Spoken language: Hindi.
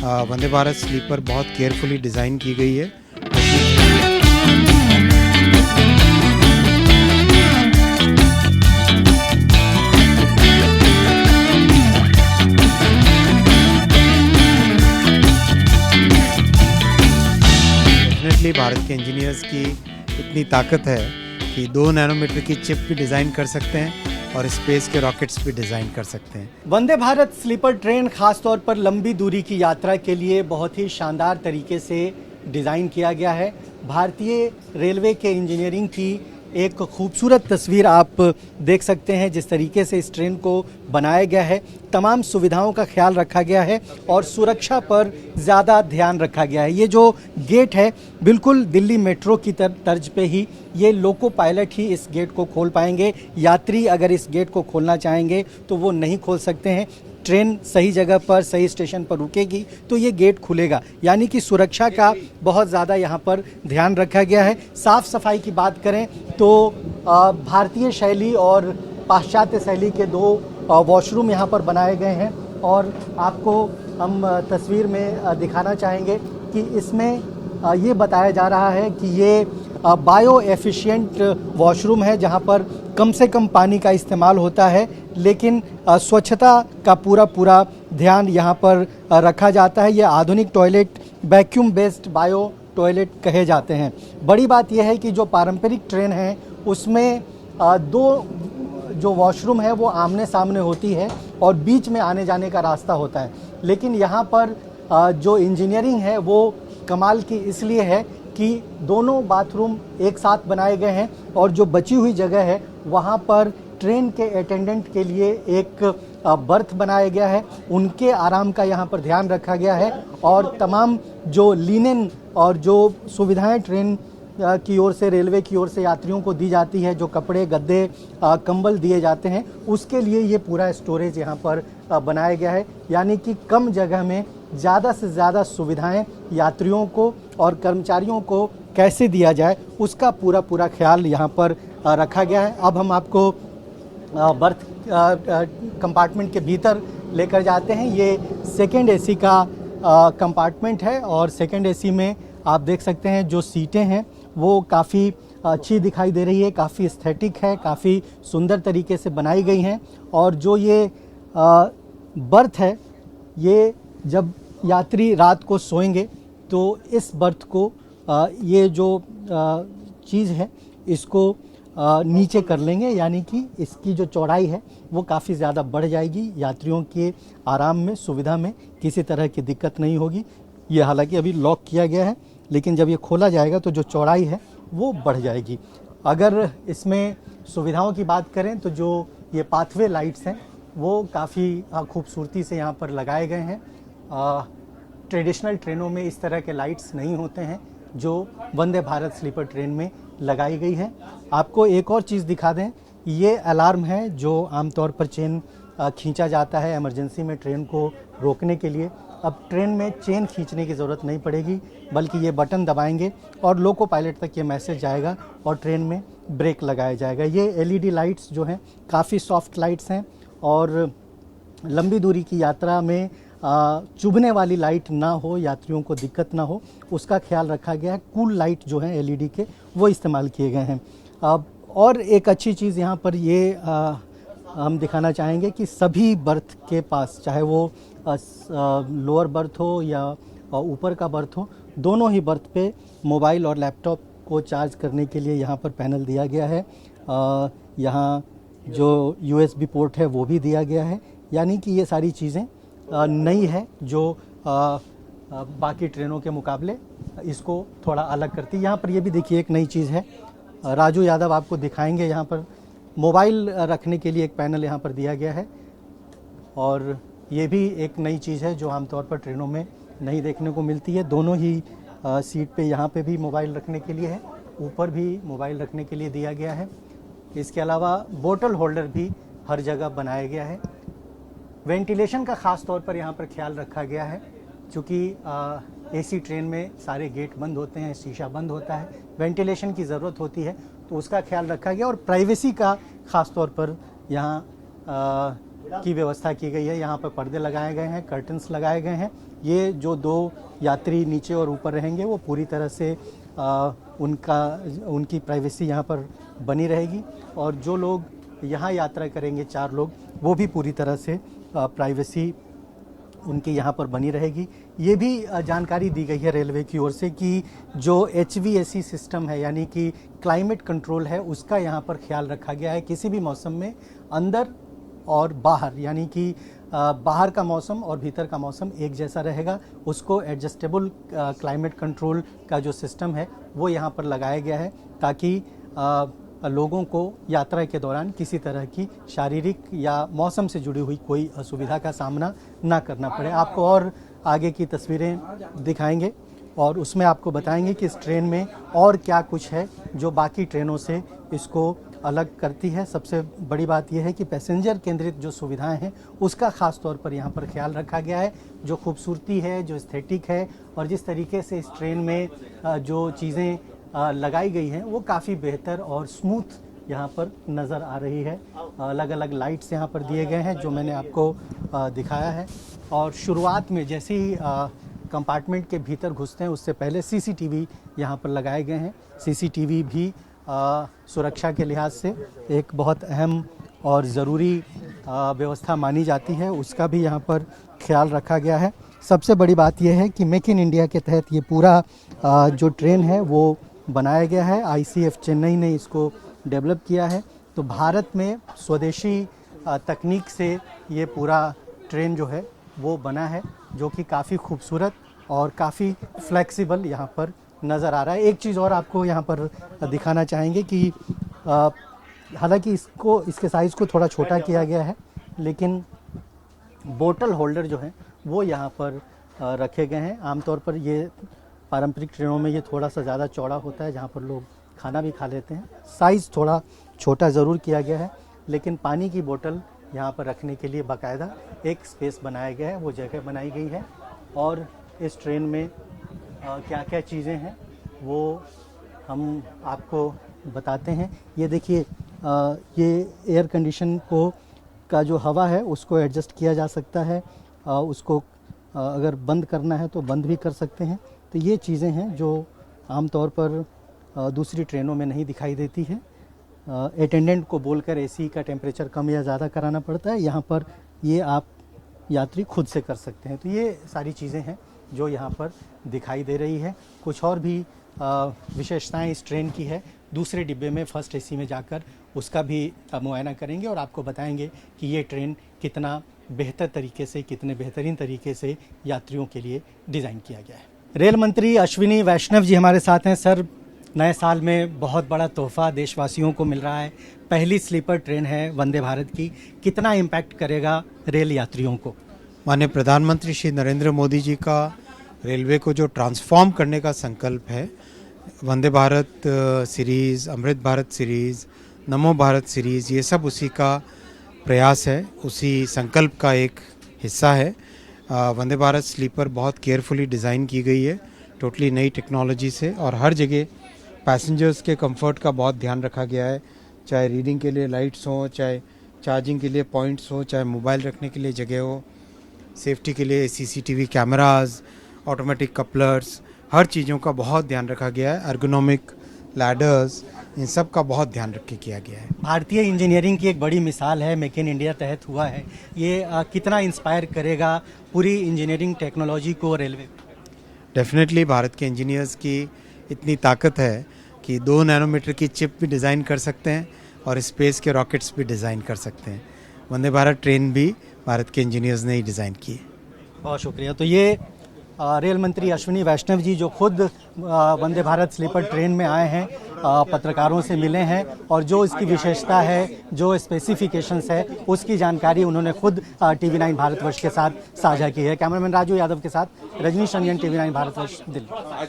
वंदे भारत स्लीपर बहुत केयरफुली डिज़ाइन की गई है। डेफिनेटली भारत के इंजीनियर्स की इतनी ताकत है कि 2 नैनोमीटर की चिप भी डिज़ाइन कर सकते हैं और स्पेस के रॉकेट्स भी डिज़ाइन कर सकते हैं। वंदे भारत स्लीपर ट्रेन खास तौर पर लंबी दूरी की यात्रा के लिए बहुत ही शानदार तरीके से डिज़ाइन किया गया है। भारतीय रेलवे के इंजीनियरिंग की एक खूबसूरत तस्वीर आप देख सकते हैं। जिस तरीके से इस ट्रेन को बनाया गया है, तमाम सुविधाओं का ख्याल रखा गया है और सुरक्षा पर ज़्यादा ध्यान रखा गया है। ये जो गेट है बिल्कुल दिल्ली मेट्रो की तर्ज पे ही, ये लोको पायलट ही इस गेट को खोल पाएंगे। यात्री अगर इस गेट को खोलना चाहेंगे तो वो नहीं खोल सकते हैं। ट्रेन सही जगह पर सही स्टेशन पर रुकेगी तो ये गेट खुलेगा, यानी कि सुरक्षा का बहुत ज़्यादा यहाँ पर ध्यान रखा गया है। साफ़ सफाई की बात करें तो भारतीय शैली और पाश्चात्य शैली के 2 वॉशरूम यहाँ पर बनाए गए हैं और आपको हम तस्वीर में दिखाना चाहेंगे कि इसमें ये बताया जा रहा है कि ये बायो एफिशिएंट वॉशरूम है, जहाँ पर कम से कम पानी का इस्तेमाल होता है, लेकिन स्वच्छता का पूरा ध्यान यहाँ पर रखा जाता है। ये आधुनिक toilet vacuum based bio toilet कहे जाते हैं। बड़ी बात यह है कि जो पारंपरिक ट्रेन है उसमें 2 जो वॉशरूम है वो आमने सामने होती है और बीच में आने जाने का रास्ता होता है, लेकिन यहाँ पर जो इंजीनियरिंग है वो कमाल की इसलिए है कि दोनों बाथरूम एक साथ बनाए गए हैं और जो बची हुई जगह है वहाँ पर ट्रेन के अटेंडेंट के लिए एक बर्थ बनाया गया है। उनके आराम का यहाँ पर ध्यान रखा गया है और तमाम जो लिनेन और जो सुविधाएं ट्रेन की ओर से, रेलवे की ओर से यात्रियों को दी जाती है, जो कपड़े, गद्दे, कंबल दिए जाते हैं, उसके लिए ये पूरा स्टोरेज यहाँ पर बनाया गया है। यानी कि कम जगह में ज़्यादा से ज़्यादा सुविधाएं यात्रियों को और कर्मचारियों को कैसे दिया जाए, उसका पूरा ख्याल यहाँ पर रखा गया है। अब हम आपको बर्थ कंपार्टमेंट के भीतर लेकर जाते हैं। ये सेकेंड एसी का कंपार्टमेंट है और सेकेंड एसी में आप देख सकते हैं जो सीटें हैं वो काफ़ी अच्छी दिखाई दे रही है, काफ़ी एस्थेटिक है, काफ़ी सुंदर तरीके से बनाई गई हैं। और जो ये बर्थ है, ये जब यात्री रात को सोएंगे तो इस बर्थ को ये जो चीज़ है इसको नीचे कर लेंगे, यानी कि इसकी जो चौड़ाई है वो काफ़ी ज़्यादा बढ़ जाएगी। यात्रियों के आराम में, सुविधा में किसी तरह की दिक्कत नहीं होगी। ये हालांकि अभी लॉक किया गया है, लेकिन जब ये खोला जाएगा तो जो चौड़ाई है वो बढ़ जाएगी। अगर इसमें सुविधाओं की बात करें तो जो ये पाथवे लाइट्स हैं वो काफ़ी खूबसूरती से यहाँ पर लगाए गए हैं। ट्रेडिशनल ट्रेनों में इस तरह के लाइट्स नहीं होते हैं जो वंदे भारत स्लीपर ट्रेन में लगाई गई है। आपको एक और चीज़ दिखा दें, ये अलार्म है जो आमतौर पर चेन खींचा जाता है इमरजेंसी में ट्रेन को रोकने के लिए। अब ट्रेन में चेन खींचने की ज़रूरत नहीं पड़ेगी, बल्कि ये बटन दबाएंगे और लोको पायलट तक ये मैसेज जाएगा और ट्रेन में ब्रेक लगाया जाएगा। ये एलईडी लाइट्स जो हैं काफ़ी सॉफ्ट लाइट्स हैं और लंबी दूरी की यात्रा में चुभने वाली लाइट ना हो, यात्रियों को दिक्कत ना हो, उसका ख्याल रखा गया है। कूल लाइट जो हैं एलईडी के वो इस्तेमाल किए गए हैं। और एक अच्छी चीज़ यहाँ पर ये हम दिखाना चाहेंगे कि सभी बर्थ के पास, चाहे वो लोअर बर्थ हो या ऊपर का बर्थ हो, दोनों ही बर्थ पे मोबाइल और लैपटॉप को चार्ज करने के लिए यहाँ पर पैनल दिया गया है। यहाँ जो यूएसबी पोर्ट है वो भी दिया गया है। यानी कि ये सारी चीज़ें नई है जो बाकी ट्रेनों के मुकाबले इसको थोड़ा अलग करती है। यहाँ पर ये भी देखिए एक नई चीज़ है, राजू यादव आपको दिखाएंगे। यहाँ पर मोबाइल रखने के लिए एक पैनल यहाँ पर दिया गया है और ये भी एक नई चीज़ है जो आमतौर पर ट्रेनों में नहीं देखने को मिलती है। दोनों ही सीट पे यहाँ पे भी मोबाइल रखने के लिए है, ऊपर भी मोबाइल रखने के लिए दिया गया है। इसके अलावा बोतल होल्डर भी हर जगह बनाया गया है। वेंटिलेशन का ख़ास तौर पर यहाँ पर ख्याल रखा गया है, क्योंकि एसी ट्रेन में सारे गेट बंद होते हैं, शीशा बंद होता है, वेंटिलेशन की ज़रूरत होती है, तो उसका ख्याल रखा गया। और प्राइवेसी का ख़ास तौर पर यहाँ की व्यवस्था की गई है। यहाँ पर पर्दे लगाए गए हैं, कर्टन्स लगाए गए हैं। ये जो 2 यात्री नीचे और ऊपर रहेंगे वो पूरी तरह से उनकी प्राइवेसी यहाँ पर बनी रहेगी, और जो लोग यहाँ यात्रा करेंगे 4 लोग, वो भी पूरी तरह से प्राइवेसी उनकी यहाँ पर बनी रहेगी। ये भी जानकारी दी गई है रेलवे की ओर से कि जो HVAC सिस्टम है, यानी कि क्लाइमेट कंट्रोल है, उसका यहाँ पर ख्याल रखा गया है। किसी भी मौसम में अंदर और बाहर, यानी कि बाहर का मौसम और भीतर का मौसम एक जैसा रहेगा। उसको एडजस्टेबल क्लाइमेट कंट्रोल का जो सिस्टम है वो यहाँ पर लगाया गया है, ताकि लोगों को यात्रा के दौरान किसी तरह की शारीरिक या मौसम से जुड़ी हुई कोई असुविधा का सामना ना करना पड़े। आपको और आगे की तस्वीरें दिखाएंगे और उसमें आपको बताएंगे कि इस ट्रेन में और क्या कुछ है जो बाकी ट्रेनों से इसको अलग करती है। सबसे बड़ी बात यह है कि पैसेंजर केंद्रित जो सुविधाएं हैं उसका खास तौर पर यहाँ पर ख्याल रखा गया है। जो खूबसूरती है, जो एस्थेटिक है, और जिस तरीके से इस ट्रेन में जो चीज़ें लगाई गई हैं वो काफ़ी बेहतर और स्मूथ यहाँ पर नज़र आ रही है। अलग अलग लाइट्स यहाँ पर दिए गए हैं जो मैंने आपको दिखाया है। और शुरुआत में जैसे ही कंपार्टमेंट के भीतर घुसते हैं उससे पहले CCTV यहाँ पर लगाए गए हैं। CCTV भी सुरक्षा के लिहाज से एक बहुत अहम और ज़रूरी व्यवस्था मानी जाती है, उसका भी यहाँ पर ख्याल रखा गया है। सबसे बड़ी बात यह है कि मेक इन इंडिया के तहत ये पूरा जो ट्रेन है वो बनाया गया है। ICF चेन्नई ने इसको डेवलप किया है। तो भारत में स्वदेशी तकनीक से ये पूरा ट्रेन जो है वो बना है, जो कि काफ़ी खूबसूरत और काफ़ी फ्लेक्सिबल यहाँ पर नज़र आ रहा है। एक चीज़ और आपको यहाँ पर दिखाना चाहेंगे कि हालांकि इसके साइज़ को थोड़ा छोटा किया गया है, लेकिन बोतल होल्डर जो है वो यहाँ पर रखे गए हैं। आमतौर पर ये पारंपरिक ट्रेनों में ये थोड़ा सा ज़्यादा चौड़ा होता है, जहाँ पर लोग खाना भी खा लेते हैं। साइज़ थोड़ा छोटा ज़रूर किया गया है, लेकिन पानी की बोतल यहाँ पर रखने के लिए बाकायदा एक स्पेस बनाया गया है, वो जगह बनाई गई है। और इस ट्रेन में क्या क्या चीज़ें हैं वो हम आपको बताते हैं। ये देखिए, ये एयर कंडीशन का जो हवा है उसको एडजस्ट किया जा सकता है। उसको अगर बंद करना है तो बंद भी कर सकते हैं। तो ये चीज़ें हैं जो आमतौर पर दूसरी ट्रेनों में नहीं दिखाई देती है। अटेंडेंट को बोलकर AC का टेम्परेचर कम या ज़्यादा कराना पड़ता है, यहाँ पर ये आप यात्री खुद से कर सकते हैं। तो ये सारी चीज़ें हैं जो यहाँ पर दिखाई दे रही है। कुछ और भी विशेषताएं इस ट्रेन की है। दूसरे डिब्बे में फर्स्ट AC में जाकर उसका भी मुआयना करेंगे और आपको बताएंगे कि ये ट्रेन कितना बेहतर तरीके से, कितने बेहतरीन तरीके से यात्रियों के लिए डिज़ाइन किया गया है। रेल मंत्री अश्विनी वैष्णव जी हमारे साथ हैं। सर, नए साल में बहुत बड़ा तोहफा देशवासियों को मिल रहा है। पहली स्लीपर ट्रेन है वंदे भारत की, कितना इम्पैक्ट करेगा रेल यात्रियों को? माननीय प्रधानमंत्री श्री नरेंद्र मोदी जी का रेलवे को जो ट्रांसफॉर्म करने का संकल्प है, वंदे भारत सीरीज़, अमृत भारत सीरीज़, नमो भारत सीरीज़, ये सब उसी का प्रयास है, उसी संकल्प का एक हिस्सा है। वंदे भारत स्लीपर बहुत केयरफुली डिज़ाइन की गई है, टोटली नई टेक्नोलॉजी से, और हर जगह पैसेंजर्स के कंफर्ट का बहुत ध्यान रखा गया है। चाहे रीडिंग के लिए लाइट्स हों, चाहे चार्जिंग के लिए पॉइंट्स हो, चाहे मोबाइल रखने के लिए जगह हो, सेफ्टी के लिए CCTV कैमरास, ऑटोमेटिक कपलर्स, हर चीज़ों का बहुत ध्यान रखा गया है। एर्गोनॉमिक लैडर्स, इन सब का बहुत ध्यान रख के किया गया है। भारतीय इंजीनियरिंग की एक बड़ी मिसाल है, मेक इन इंडिया तहत हुआ है। ये कितना इंस्पायर करेगा पूरी इंजीनियरिंग टेक्नोलॉजी को रेलवे? डेफिनेटली भारत के इंजीनियर्स की इतनी ताकत है कि 2 नैनोमीटर की चिप भी डिज़ाइन कर सकते हैं और स्पेस के रॉकेट्स भी डिज़ाइन कर सकते हैं। वंदे भारत ट्रेन भी भारत के इंजीनियर्स ने ही डिज़ाइन की है। बहुत शुक्रिया। तो ये रेल मंत्री अश्विनी वैष्णव जी जो खुद वंदे भारत स्लीपर ट्रेन में आए हैं, पत्रकारों से मिले हैं और जो इसकी विशेषता है, जो स्पेसिफिकेशंस है, उसकी जानकारी उन्होंने खुद TV9 भारतवर्ष के साथ साझा की है। कैमरामैन राजू यादव के साथ रजनीश रंजन, TV9 भारतवर्ष, दिल्ली।